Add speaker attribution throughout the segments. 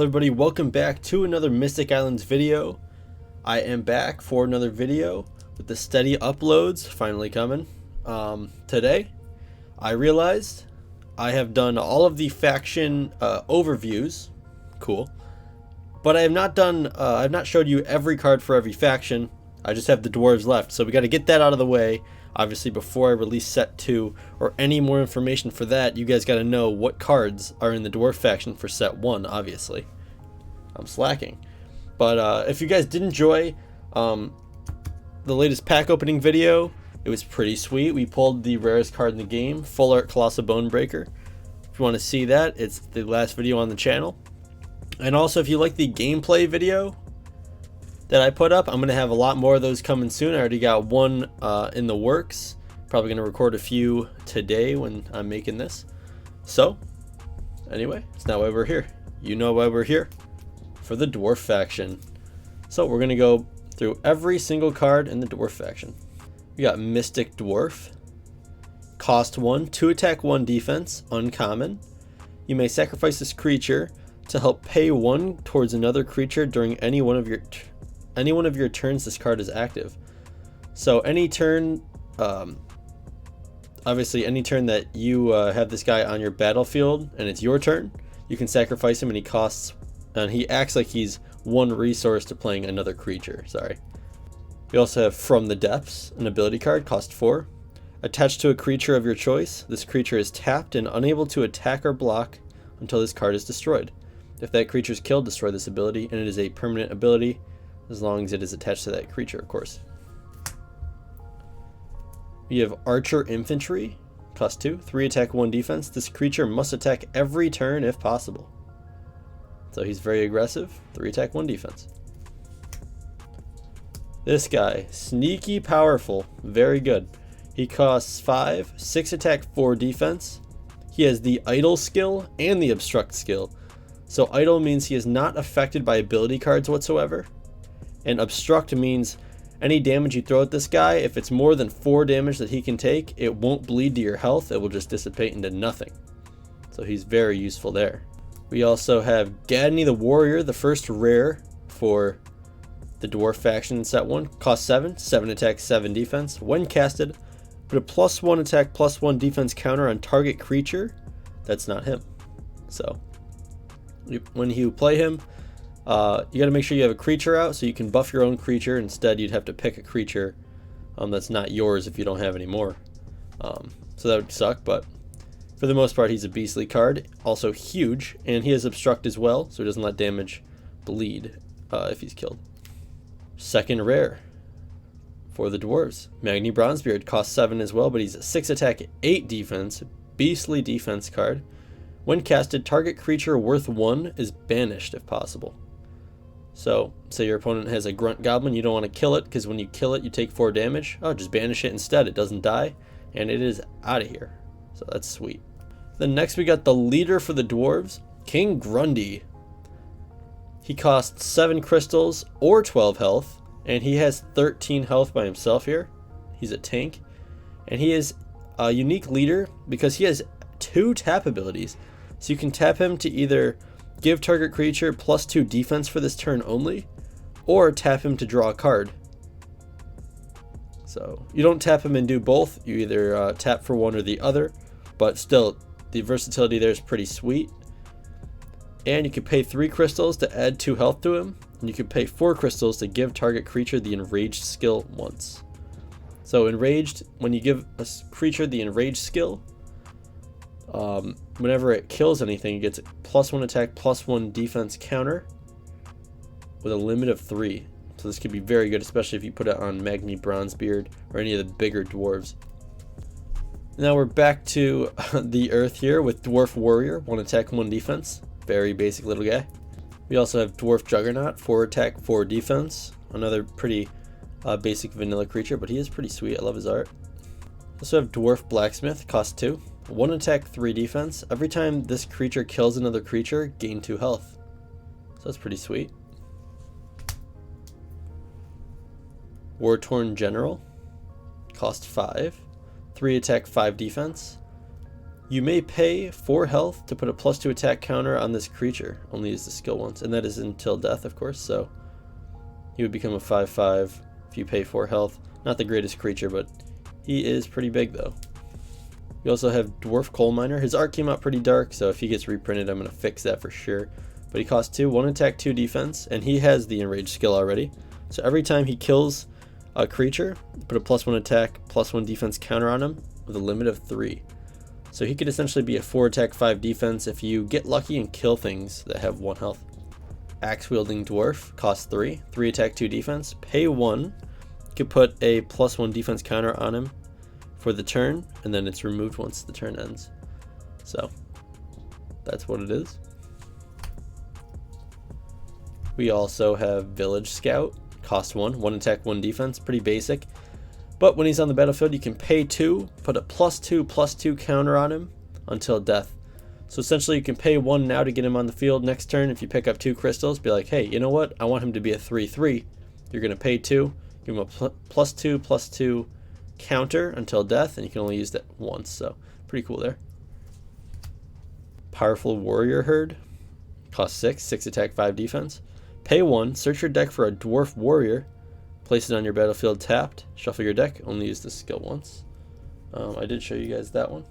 Speaker 1: everybody, welcome back to another Mystic Islands video. I am back for another video with the steady uploads finally coming. Today I realized I have done all of the faction overviews, cool, but I have not done I've not showed you every card for every faction. I just have the dwarves left, so we got to get that out of the way. Obviously, before I release set 2 or any more information for that, you guys got to know what cards are in the Dwarf Faction for set 1, obviously. I'm slacking. But if you guys did enjoy the latest pack opening video, it was pretty sweet. We pulled the rarest card in the game, Full Art Colossal Bonebreaker. If you want to see that, it's the last video on the channel. And also, if you like the gameplay video that I put up, I'm going to have a lot more of those coming soon. I already got one in the works. Probably going to record a few today when I'm making this. So, anyway, it's not why we're here. You know why we're here. For the Dwarf Faction. So, we're going to go through every single card in the Dwarf Faction. We got Mystic Dwarf. Cost 1, 2 attack, 1 defense, uncommon. You may sacrifice this creature to help pay 1 towards another creature during any one of your turns this card is active. So any turn, obviously any turn that you have this guy on your battlefield and it's your turn, you can sacrifice him and he acts like he's 1 resource to playing another creature. Sorry. We also have From the Depths, an ability card, cost 4. Attached to a creature of your choice, this creature is tapped and unable to attack or block until this card is destroyed. If that creature is killed, destroy this ability, and it is a permanent ability as long as it is attached to that creature, of course. We have Archer Infantry, cost 2, 3 attack, 1 defense. This creature must attack every turn if possible. So he's very aggressive, 3 attack, 1 defense. This guy, sneaky powerful, very good. He costs 5, 6 attack, 4 defense. He has the Idle skill and the Obstruct skill. So Idle means he is not affected by ability cards whatsoever. And Obstruct means any damage you throw at this guy, if it's more than 4 damage that he can take, it won't bleed to your health, it will just dissipate into nothing. So he's very useful there. We also have Gadney the Warrior, the first rare for the Dwarf Faction in set 1. Cost 7, 7 attack, 7 defense. When casted, put a +1 attack, +1 defense counter on target creature that's not him. So when you play him, you got to make sure you have a creature out so you can buff your own creature. Instead, you'd have to pick a creature that's not yours if you don't have any more. So that would suck, but for the most part, he's a beastly card. Also huge, and he has Obstruct as well, so he doesn't let damage bleed if he's killed. Second rare for the dwarves. Magni Bronzebeard costs 7 as well, but he's a 6 attack, 8 defense, beastly defense card. When casted, target creature worth 1 is banished if possible. So, say your opponent has a grunt goblin, you don't want to kill it, because when you kill it, you take 4 damage. Oh, just banish it instead. It doesn't die, and it is out of here. So that's sweet. Then next we got the leader for the dwarves, King Grundy. He costs 7 crystals or 12 health, and he has 13 health by himself here. He's a tank, and he is a unique leader because he has 2 tap abilities. So you can tap him to either give target creature +2 defense for this turn only, or tap him to draw a card. So you don't tap him and do both. You either tap for one or the other, but still the versatility there is pretty sweet. And you can pay 3 crystals to add 2 health to him, and you can pay 4 crystals to give target creature the enraged skill once. So enraged, when you give a creature the enraged skill, whenever it kills anything, it gets +1 attack, +1 defense counter with a limit of 3. So this could be very good, especially if you put it on Magni Bronzebeard or any of the bigger dwarves. Now we're back to the earth here with Dwarf Warrior, 1 attack, 1 defense. Very basic little guy. We also have Dwarf Juggernaut, 4 attack, 4 defense. Another pretty basic vanilla creature, but he is pretty sweet. I love his art. Also have Dwarf Blacksmith, cost 2. 1 attack, 3 defense. Every time this creature kills another creature, gain 2 health. So that's pretty sweet. War-Torn General, cost 5. 3 attack, 5 defense. You may pay 4 health to put a +2 attack counter on this creature. Only use the skill once, and that is until death, of course, so he would become a 5/5 if you pay 4 health. Not the greatest creature, but he is pretty big though. We also have Dwarf Coal Miner. His art came out pretty dark, so if he gets reprinted, I'm going to fix that for sure. But he costs 2, 1 attack, 2 defense, and he has the Enraged skill already. So every time he kills a creature, put a +1 attack, +1 defense counter on him with a limit of 3. So he could essentially be a 4 attack, 5 defense if you get lucky and kill things that have 1 health. Axe Wielding Dwarf costs 3, 3 attack, 2 defense, pay 1. You could put a +1 defense counter on him for the turn, and then it's removed once the turn ends. So that's what it is. We also have Village Scout, cost 1, 1 attack, 1 defense, pretty basic. But when he's on the battlefield, you can pay 2, put a +2/+2 counter on him until death. So essentially you can pay 1 now to get him on the field. Next turn, if you pick up 2 crystals, be like, hey, you know what? I want him to be a 3/3. You're going to pay 2, give him a +2/+2 counter until death, and you can only use that once, so pretty cool there. Powerful Warrior Herd, cost 6, 6 attack, 5 defense. Pay 1, search your deck for a Dwarf Warrior, place it on your battlefield tapped, shuffle your deck, only use this skill once. I did show you guys that one.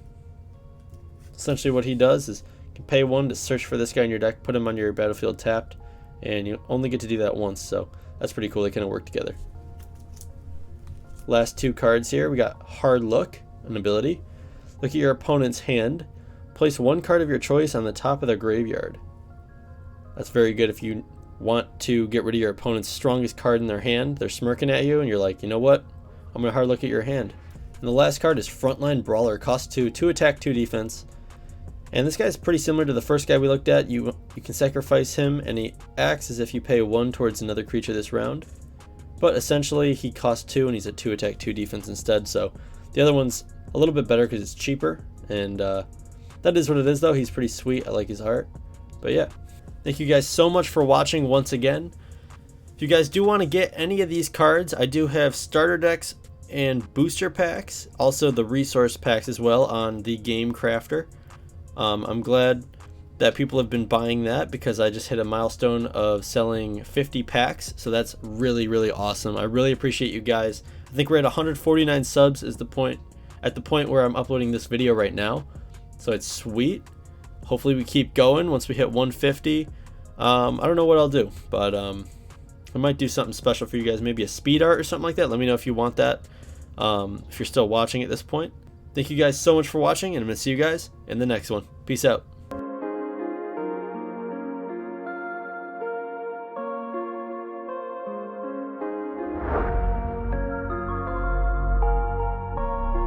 Speaker 1: Essentially what he does is you can pay 1 to search for this guy in your deck, put him on your battlefield tapped, and you only get to do that once, so that's pretty cool. They kind of work together. Last 2 cards here, we got Hard Look, an ability. Look at your opponent's hand. Place 1 card of your choice on the top of the graveyard. That's very good if you want to get rid of your opponent's strongest card in their hand. They're smirking at you, and you're like, you know what? I'm going to hard look at your hand. And the last card is Frontline Brawler, cost 2, 2 attack, 2 defense. And this guy's pretty similar to the first guy we looked at. You can sacrifice him, and he acts as if you pay 1 towards another creature this round. But essentially, he costs 2, and he's a 2 attack, 2 defense instead. So the other one's a little bit better because it's cheaper. And that is what it is, though. He's pretty sweet. I like his art. But yeah, thank you guys so much for watching once again. If you guys do want to get any of these cards, I do have starter decks and booster packs. Also the resource packs as well on the Game Crafter. I'm glad that people have been buying that because I just hit a milestone of selling 50 packs, so that's really, really awesome. I really appreciate you guys. I think we're at 149 subs is the point where I'm uploading this video right now, so it's sweet. Hopefully we keep going once we hit 150. I don't know what I'll do, but I might do something special for you guys, maybe a speed art or something like that. Let me know if you want that, if you're still watching at this point. Thank you guys so much for watching, and I'm going to see you guys in the next one. Peace out.